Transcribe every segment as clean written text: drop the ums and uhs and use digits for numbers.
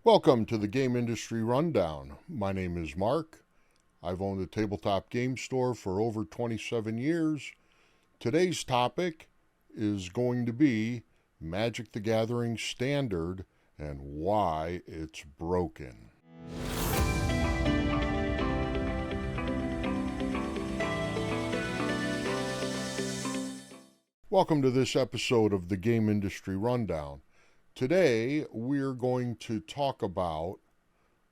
Welcome to the Game Industry Rundown. My name is Mark. I've owned a tabletop game store for over 27 years. Today's topic is going to be Magic the Gathering Standard and why it's broken. Welcome to this episode of the Game Industry Rundown. Today, we're going to talk about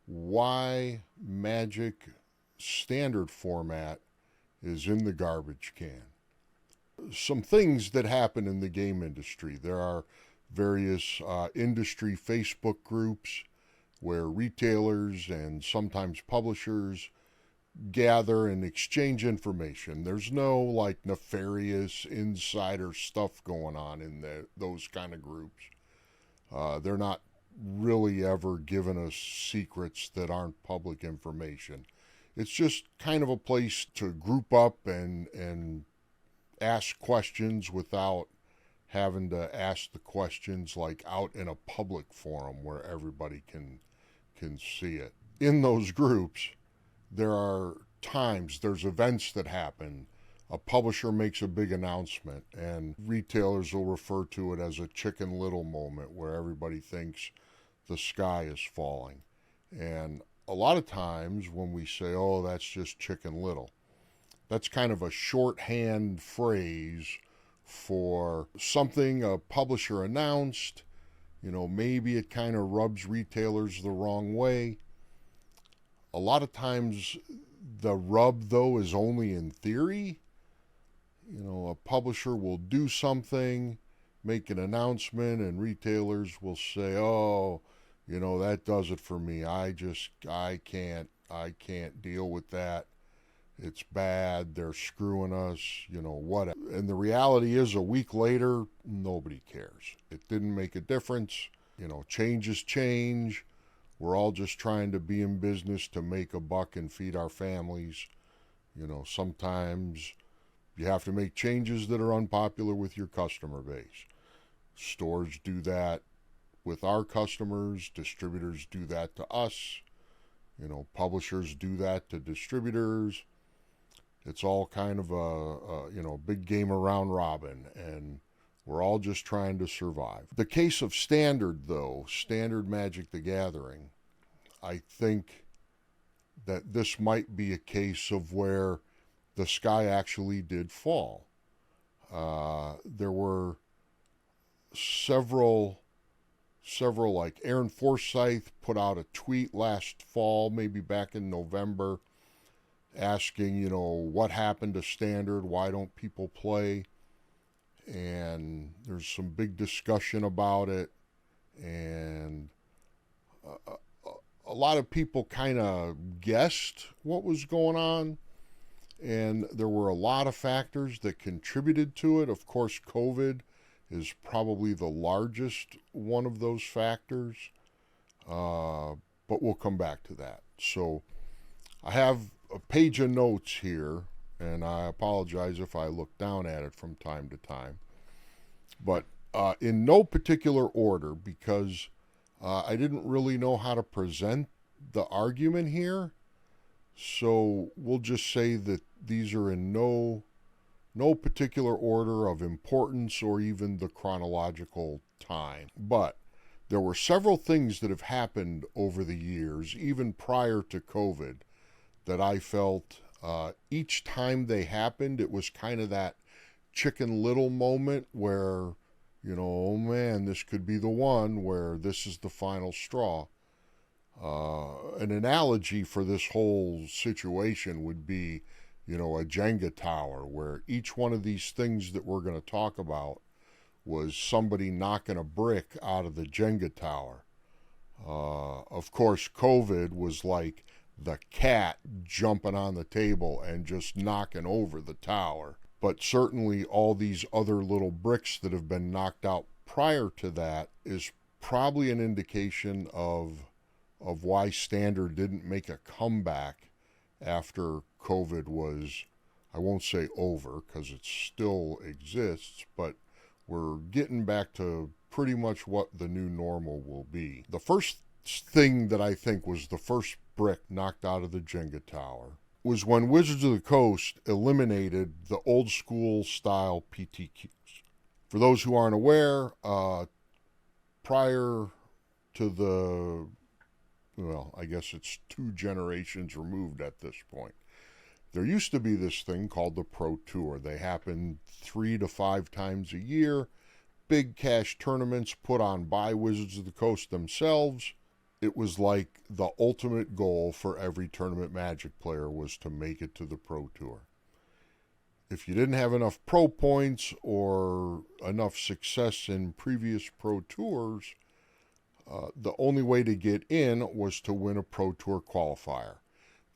why Magic standard format is in the garbage can. Some things that happen in the game industry. There are various industry Facebook groups where retailers and sometimes publishers gather and exchange information. There's no nefarious insider stuff going on in those kind of groups. They're not really ever giving us secrets that aren't public information. It's just kind of a place to group up and ask questions without having to ask the questions out in a public forum where everybody can see it. In those groups, there's events that happen. A publisher makes a big announcement, and retailers will refer to it as a Chicken Little moment where everybody thinks the sky is falling. And a lot of times when we say, oh, that's just Chicken Little, that's kind of a shorthand phrase for something a publisher announced. Maybe it kind of rubs retailers the wrong way. A lot of times the rub, though, is only in theory. A publisher will do something, make an announcement, and retailers will say, oh, that does it for me. I can't deal with that. It's bad. They're screwing us, whatever. And the reality is, a week later, nobody cares. It didn't make a difference. Changes change. We're all just trying to be in business to make a buck and feed our families. Sometimes you have to make changes that are unpopular with your customer base. Stores do that with our customers. Distributors do that to us. Publishers do that to distributors. It's all kind of a big game of round robin, and we're all just trying to survive. The case of Standard, though, Standard Magic the Gathering, I think that this might be a case of where the sky actually did fall. There were several like Aaron Forsyth put out a tweet last fall, maybe back in November, asking, what happened to Standard? Why don't people play? And there's some big discussion about it, and a lot of people kind of guessed what was going on, and there were a lot of factors that contributed to it. Of course, COVID is probably the largest one of those factors, but we'll come back to that. So I have a page of notes here, and I apologize if I look down at it from time to time, but in no particular order, because I didn't really know how to present the argument here. So we'll just say that these are in no particular order of importance or even the chronological time. But there were several things that have happened over the years, even prior to COVID, that I felt each time they happened, it was kind of that Chicken Little moment where, oh man, this could be the one where this is the final straw. An analogy for this whole situation would be, a Jenga tower, where each one of these things that we're going to talk about was somebody knocking a brick out of the Jenga tower. Of course, COVID was like the cat jumping on the table and just knocking over the tower. But certainly all these other little bricks that have been knocked out prior to that is probably an indication of why Standard didn't make a comeback after COVID was, I won't say over, because it still exists, but we're getting back to pretty much what the new normal will be. The first thing that I think was the first brick knocked out of the Jenga tower was when Wizards of the Coast eliminated the old school style PTQs. For those who aren't aware, prior to the, well, I guess it's 2 generations removed at this point, there used to be this thing called the Pro Tour. They happened 3 to 5 times a year. Big cash tournaments put on by Wizards of the Coast themselves. It was like the ultimate goal for every tournament Magic player was to make it to the Pro Tour. If you didn't have enough pro points or enough success in previous Pro Tours, the only way to get in was to win a Pro Tour qualifier.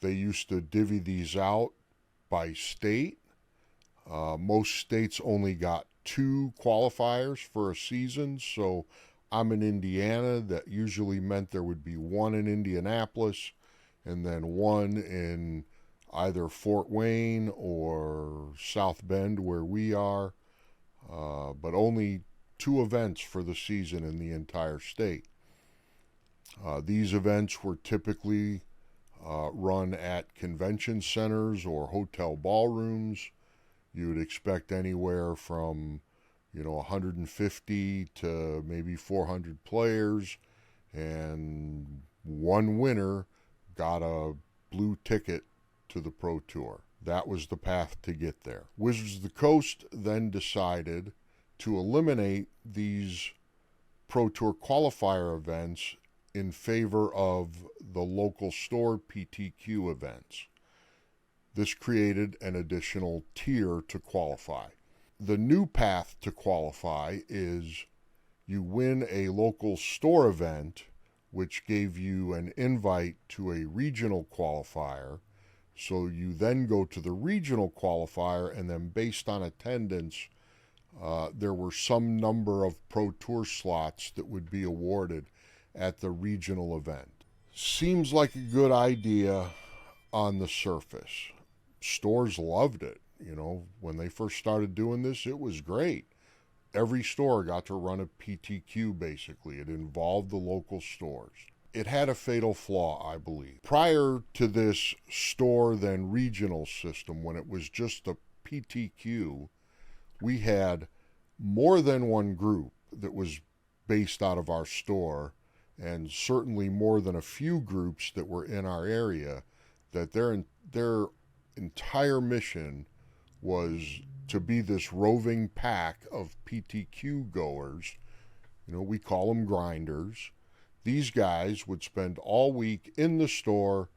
They used to divvy these out by state. Most states only got 2 qualifiers for a season, so I'm in Indiana. That usually meant there would be 1 in Indianapolis and then 1 in either Fort Wayne or South Bend, where we are, but only 2 events for the season in the entire state. These events were typically run at convention centers or hotel ballrooms. You would expect anywhere from 150 to maybe 400 players, and one winner got a blue ticket to the Pro Tour. That was the path to get there. Wizards of the Coast then decided to eliminate these Pro Tour qualifier events in favor of the local store PTQ events. This created an additional tier to qualify. The new path to qualify is you win a local store event, which gave you an invite to a regional qualifier. So you then go to the regional qualifier, and then based on attendance, there were some number of Pro Tour slots that would be awarded at the regional event. Seems like a good idea on the surface. Stores loved it. When they first started doing this, it was great. Every store got to run a PTQ, basically. It involved the local stores. It had a fatal flaw, I believe. Prior to this store then regional system, when it was just a PTQ, we had more than one group that was based out of our store, and certainly more than a few groups that were in our area, that their entire mission was to be this roving pack of PTQ goers. We call them grinders. These guys would spend all week in the store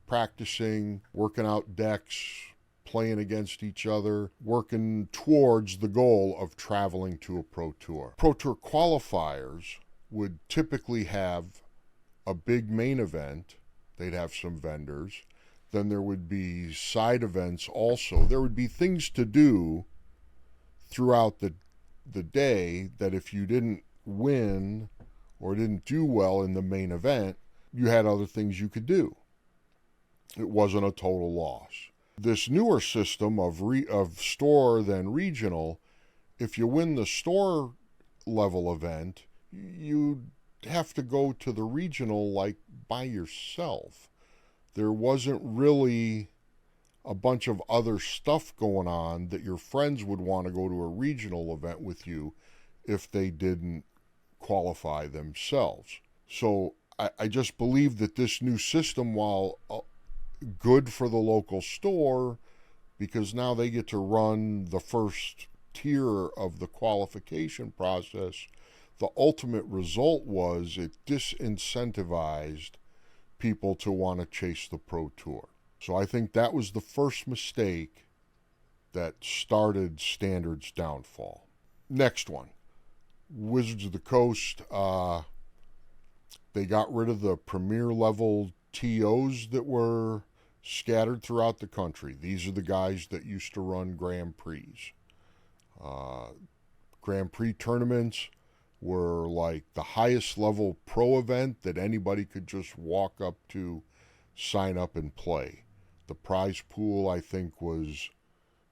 practicing, working out decks, playing against each other, working towards the goal of traveling to a Pro Tour. Pro Tour qualifiers would typically have a big main event. They'd have some vendors. Then there would be side events also. There would be things to do throughout the day that if you didn't win or didn't do well in the main event, you had other things you could do. It wasn't a total loss. This newer system of store then regional, if you win the store level event, you'd have to go to the regional like by yourself. There wasn't really a bunch of other stuff going on that your friends would want to go to a regional event with you if they didn't qualify themselves. So I just believe that this new system, while good for the local store, because now they get to run the first tier of the qualification process, the ultimate result was it disincentivized people to want to chase the Pro Tour. So I think that was the first mistake that started Standard's downfall. Next one, Wizards of the Coast. They got rid of the premier level TOs that were scattered throughout the country. These are the guys that used to run Grand Prix. Grand Prix tournaments were like the highest level pro event that anybody could just walk up to, sign up and play. The prize pool, I think, was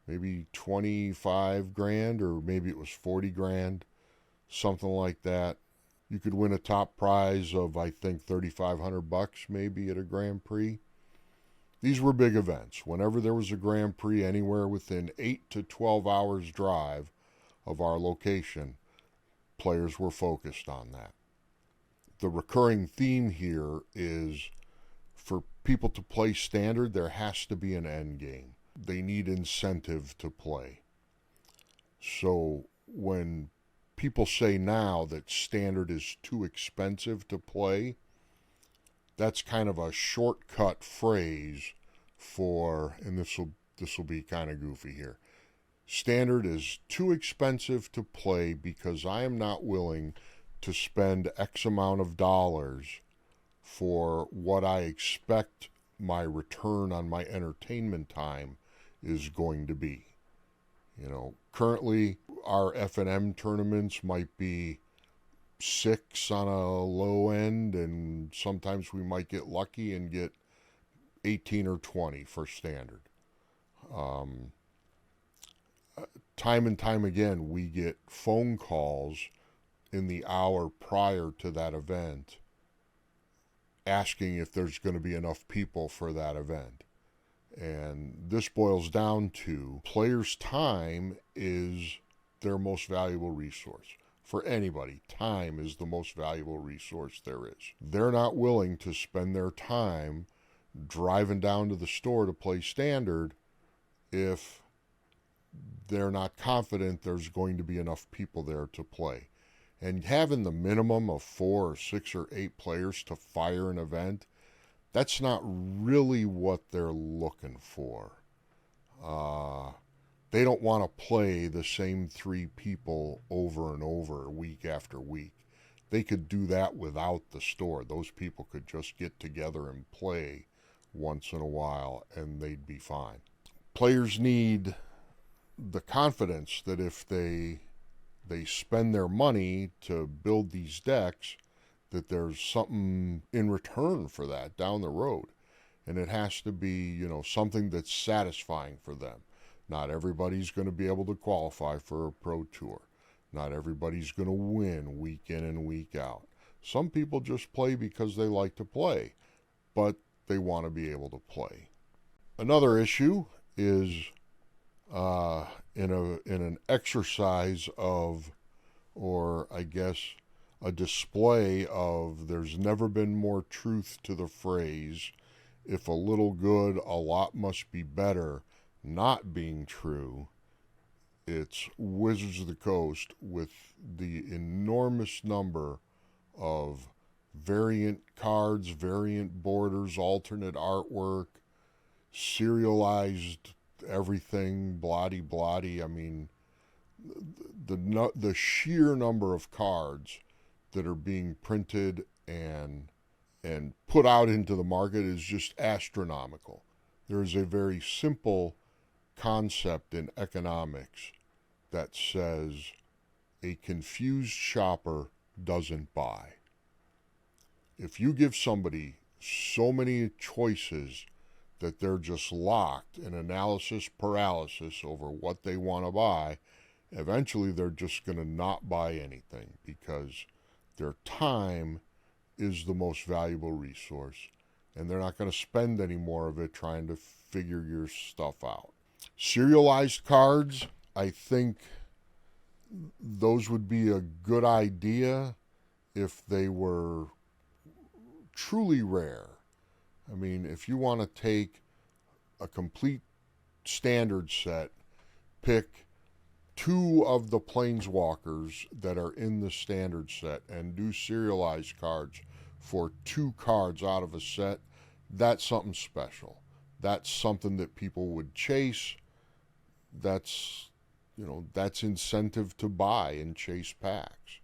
maybe 25 grand, or maybe it was 40 grand, something like that. You could win a top prize of, I think, $3,500 maybe at a Grand Prix. These were big events. Whenever there was a Grand Prix anywhere within 8 to 12 hours drive of our location, players were focused on that. The recurring theme here is for people to play standard, there has to be an end game. They need incentive to play. So when people say now that standard is too expensive to play, that's kind of a shortcut phrase for, and this will be kind of goofy here. Standard is too expensive to play because I am not willing to spend X amount of dollars for what I expect my return on my entertainment time is going to be. You know, currently our F&M tournaments might be 6 on a low end, and sometimes we might get lucky and get 18 or 20 for standard. Time and time again, we get phone calls in the hour prior to that event asking if there's going to be enough people for that event. And this boils down to players' time is their most valuable resource. For anybody, time is the most valuable resource there is. They're not willing to spend their time driving down to the store to play standard if they're not confident there's going to be enough people there to play. And having the minimum of 4 or 6 or 8 players to fire an event, that's not really what they're looking for. They don't want to play the same 3 people over and over week after week. They could do that without the store. Those people could just get together and play once in a while and they'd be fine. Players need the confidence that if they spend their money to build these decks, that there's something in return for that down the road. And it has to be, you know, something that's satisfying for them. Not everybody's going to be able to qualify for a pro tour. Not everybody's going to win week in and week out. Some people just play because they like to play, but they want to be able to play. Another issue is in an exercise of, or I guess a display of, there's never been more truth to the phrase, if a little good, a lot must be better, not being true. It's Wizards of the Coast with the enormous number of variant cards, variant borders, alternate artwork, serialized everything, bloody. I mean, the sheer number of cards that are being printed and put out into the market is just astronomical. There is a very simple concept in economics that says a confused shopper doesn't buy. If you give somebody so many choices that they're just locked in analysis paralysis over what they want to buy, eventually they're just going to not buy anything because their time is the most valuable resource and they're not going to spend any more of it trying to figure your stuff out. Serialized cards, I think those would be a good idea if they were truly rare. I mean, if you want to take a complete standard set, pick 2 of the planeswalkers that are in the standard set and do serialized cards for 2 cards out of a set, that's something special. That's something that people would chase. That's, you know, that's incentive to buy and chase packs.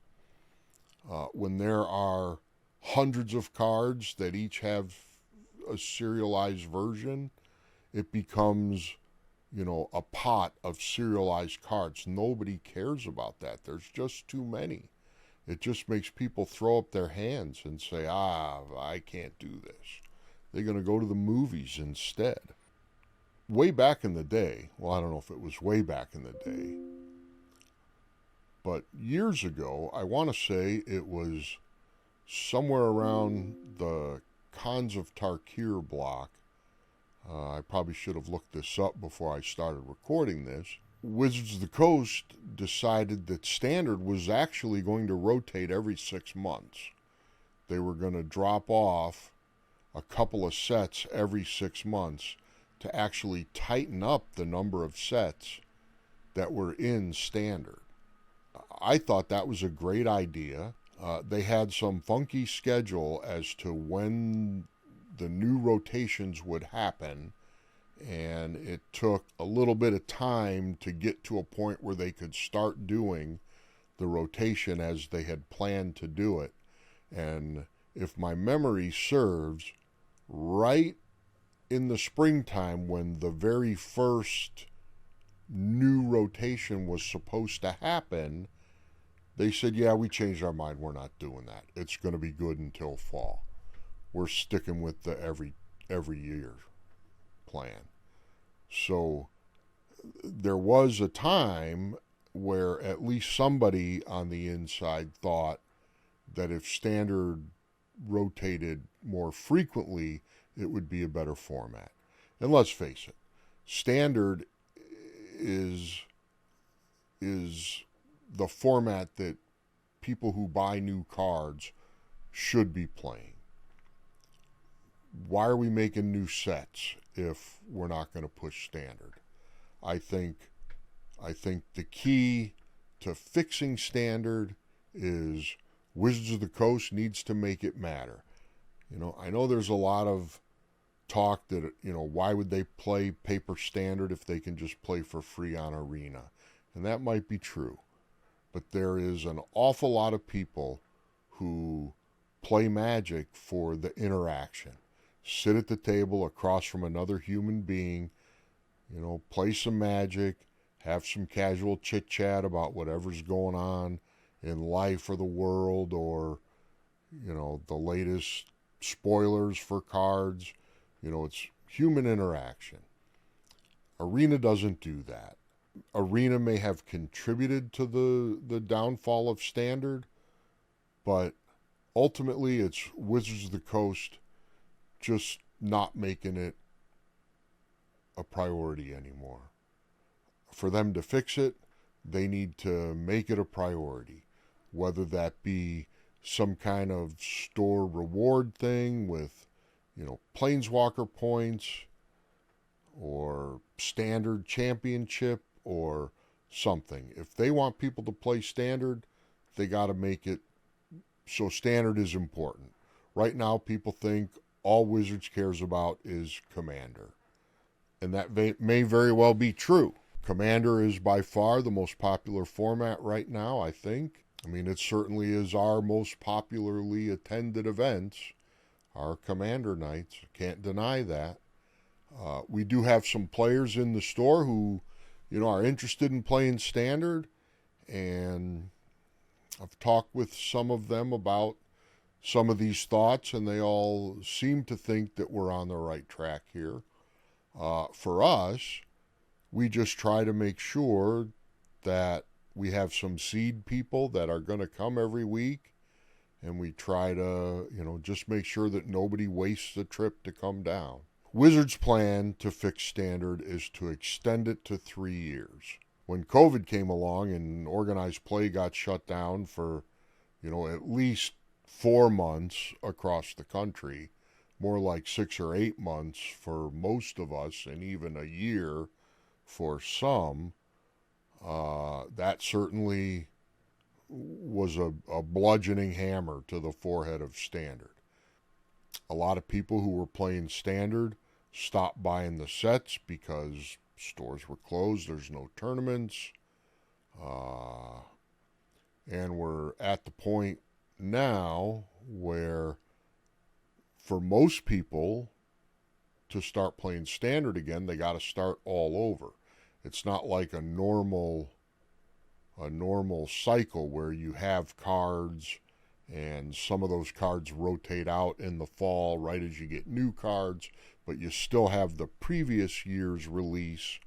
When there are hundreds of cards that each have a serialized version, it becomes, you know, a pot of serialized cards. Nobody cares about that. There's just too many. It just makes people throw up their hands and say, I can't do this. They're going to go to the movies instead. Way back in the day, well, I don't know if it was way back in the day, But years ago, I want to say it was somewhere around the Khans of Tarkir block. I probably should have looked this up before I started recording this. Wizards of the Coast decided that Standard was actually going to rotate every 6 months. They were going to drop off a couple of sets every 6 months to actually tighten up the number of sets that were in Standard. I thought that was a great idea. They had some funky schedule as to when the new rotations would happen, and it took a little bit of time to get to a point where they could start doing the rotation as they had planned to do it. And if my memory serves, right in the springtime when the very first new rotation was supposed to happen, they said, yeah, we changed our mind. We're not doing that. It's going to be good until fall. We're sticking with the every year plan. So there was a time where at least somebody on the inside thought that if Standard rotated more frequently, it would be a better format. And let's face it, Standard is the format that people who buy new cards should be playing. Why are we making new sets if we're not going to push Standard? I think the key to fixing Standard is Wizards of the Coast needs to make it matter. I know there's a lot of talk that, why would they play paper Standard if they can just play for free on Arena? And that might be true. But there is an awful lot of people who play Magic for the interaction. Sit at the table across from another human being, play some Magic, have some casual chit-chat about whatever's going on in life or the world, or, the latest spoilers for cards. It's human interaction. Arena doesn't do that. Arena may have contributed to the downfall of Standard, but ultimately it's Wizards of the Coast just not making it a priority anymore. For them to fix it, they need to make it a priority, whether that be some kind of store reward thing with, Planeswalker points, or Standard Championship, or something. If they want people to play Standard, they got to make it so Standard is important. Right now, people think all Wizards cares about is Commander. And that may very well be true. Commander is by far the most popular format right now, I think. It certainly is our most popularly attended events, our Commander nights. Can't deny that. We do have some players in the store who, are interested in playing Standard, and I've talked with some of them about some of these thoughts, and they all seem to think that we're on the right track here. For us, we just try to make sure that we have some seed people that are going to come every week, and we try to, just make sure that nobody wastes the trip to come down. Wizards' plan to fix Standard is to extend it to 3 years. When COVID came along and organized play got shut down for, at least 4 months across the country, more like 6 or 8 months for most of us, and even a year for some, that certainly was a bludgeoning hammer to the forehead of Standard. A lot of people who were playing Standard stopped buying the sets because stores were closed, there's no tournaments, and we're at the point now where for most people to start playing Standard again, they got to start all over. It's not like a normal cycle where you have cards and some of those cards rotate out in the fall right as you get new cards, but you still have the previous year's release.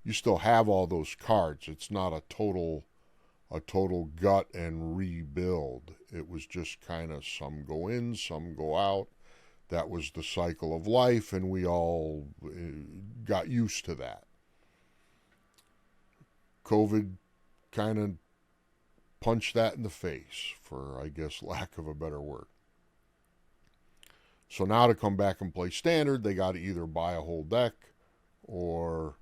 You still have all those cards. It's not a total a total gut and rebuild. It was just kind of some go in, some go out. That was the cycle of life, and we all got used to that. COVID kind of punched that in the face, for, I guess, lack of a better word. So now to come back and play standard, they got to either buy a whole deck or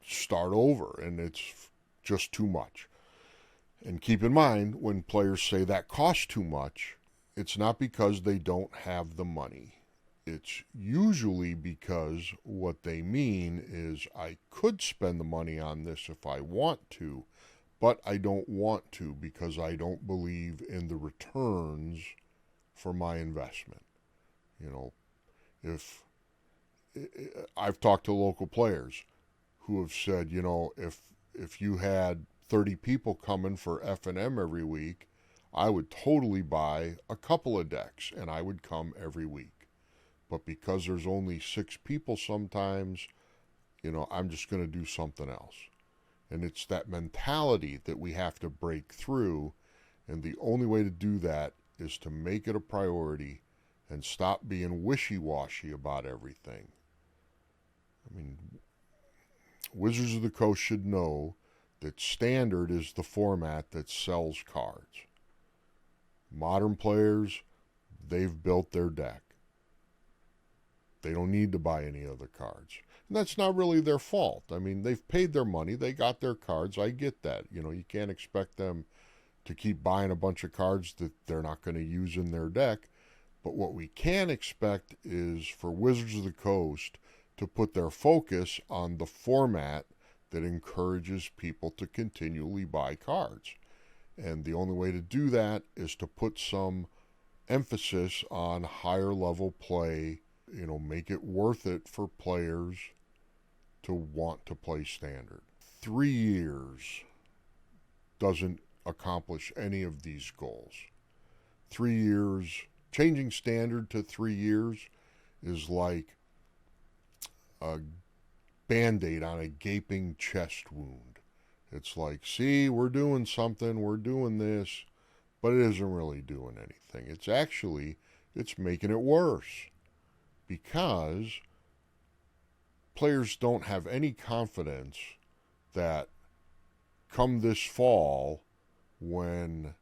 start over, and it's just too much. And keep in mind, when players say that costs too much, it's not because they don't have the money. It's usually because what they mean is, I could spend the money on this if I want to, but I don't want to because I don't believe in the returns for my investment. You know, if I've talked to local players who have said, you know, if you had 30 people coming for F&M every week, I would totally buy a couple of decks and I would come every week. But because there's only 6 people sometimes, you know, I'm just going to do something else. And it's that mentality that we have to break through. And the only way to do that is to make it a priority and stop being wishy-washy about everything. I mean, Wizards of the Coast should know that standard is the format that sells cards. Modern players, they've built their deck. They don't need to buy any other cards. And that's not really their fault. I mean, they've paid their money. They got their cards. I get that. You know, you can't expect them to keep buying a bunch of cards that they're not going to use in their deck. But what we can expect is for Wizards of the Coast to put their focus on the format that encourages people to continually buy cards. And the only way to do that is to put some emphasis on higher level play, you know, make it worth it for players to want to play standard. 3 years doesn't accomplish any of these goals. 3 years, changing standard to 3 years is like a Band-Aid on a gaping chest wound. It's like, see, we're doing something, we're doing this, but it isn't really doing anything. It's making it worse because players don't have any confidence that come this fall, when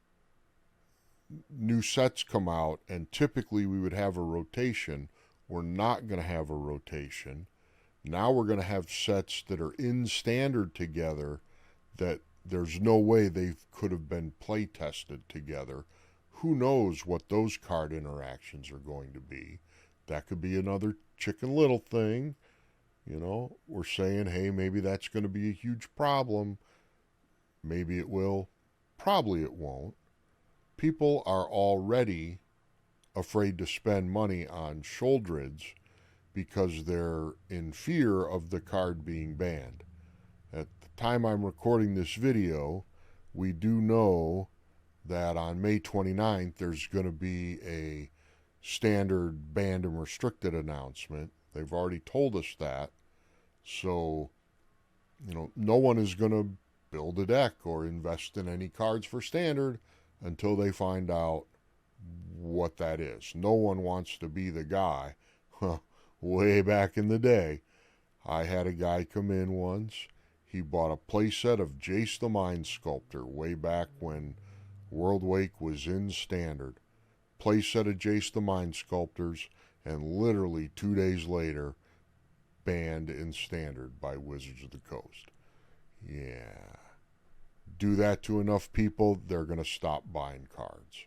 new sets come out and typically we would have a rotation, we're not going to have a rotation. Now we're going to have sets that are in standard together that there's no way they could have been play tested together. Who knows what those card interactions are going to be? That could be another Chicken Little thing. You know, we're saying, hey, maybe that's going to be a huge problem. Maybe it will. Probably it won't. People are already afraid to spend money on Sholdreds because they're in fear of the card being banned. At the time I'm recording this video, we do know that on May 29th there's going to be a standard banned and restricted announcement. They've already told us that. So, you know, no one is going to build a deck or invest in any cards for standard until they find out what that is. No one wants to be the guy. Way back in the day, I had a guy come in once. He bought a playset of Jace the Mind Sculptor way back when World Wake was in standard. Playset of Jace the Mind Sculptors, and literally 2 days later, banned in standard by Wizards of the Coast. Yeah. Do that to enough people, they're going to stop buying cards.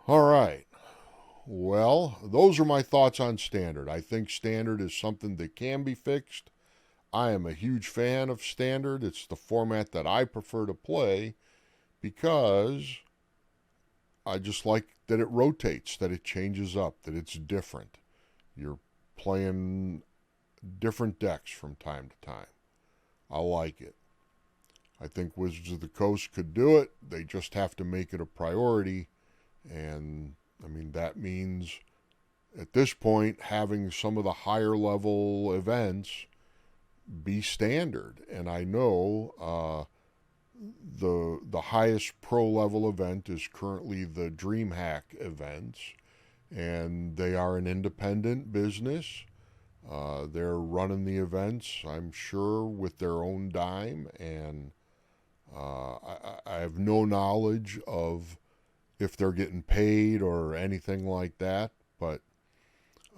All right. Well, those are my thoughts on standard. I think standard is something that can be fixed. I am a huge fan of standard. It's the format that I prefer to play because I just like that it rotates, that it changes up, that it's different. You're playing different decks from time to time. I like it. I think Wizards of the Coast could do it. They just have to make it a priority. And, I mean, that means at this point having some of the higher level events be standard. And I know the highest pro level event is currently the DreamHack events, and they are an independent business. They're running the events, I'm sure, with their own dime, and I have no knowledge of if they're getting paid or anything like that. But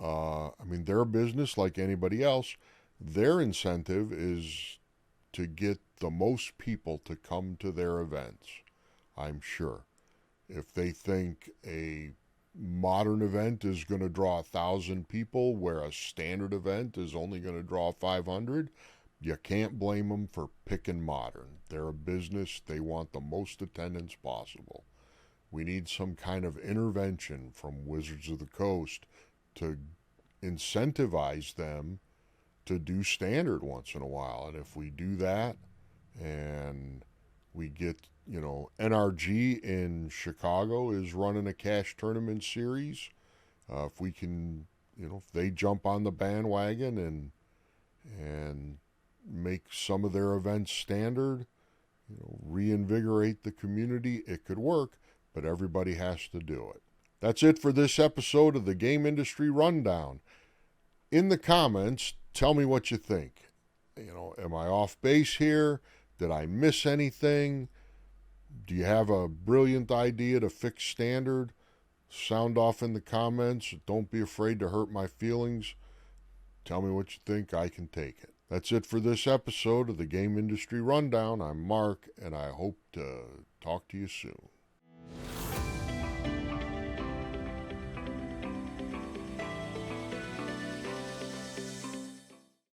I mean, they're a business like anybody else. Their incentive is to get the most people to come to their events, I'm sure. If they think a modern event is going to draw 1,000 people where a standard event is only going to draw 500, you can't blame them for picking modern. They're a business. They want the most attendance possible. We need some kind of intervention from Wizards of the Coast to incentivize them to do standard once in a while. And if we do that and we get, NRG in Chicago is running a cash tournament series. If we can, if they jump on the bandwagon and make some of their events standard, reinvigorate the community, it could work, but everybody has to do it. That's it for this episode of the Game Industry Rundown. In the comments, tell me what you think. Am I off base here? Did I miss anything? Do you have a brilliant idea to fix standard? Sound off in the comments. Don't be afraid to hurt my feelings. Tell me what you think. I can take it. That's it for this episode of the Game Industry Rundown. I'm Mark, and I hope to talk to you soon.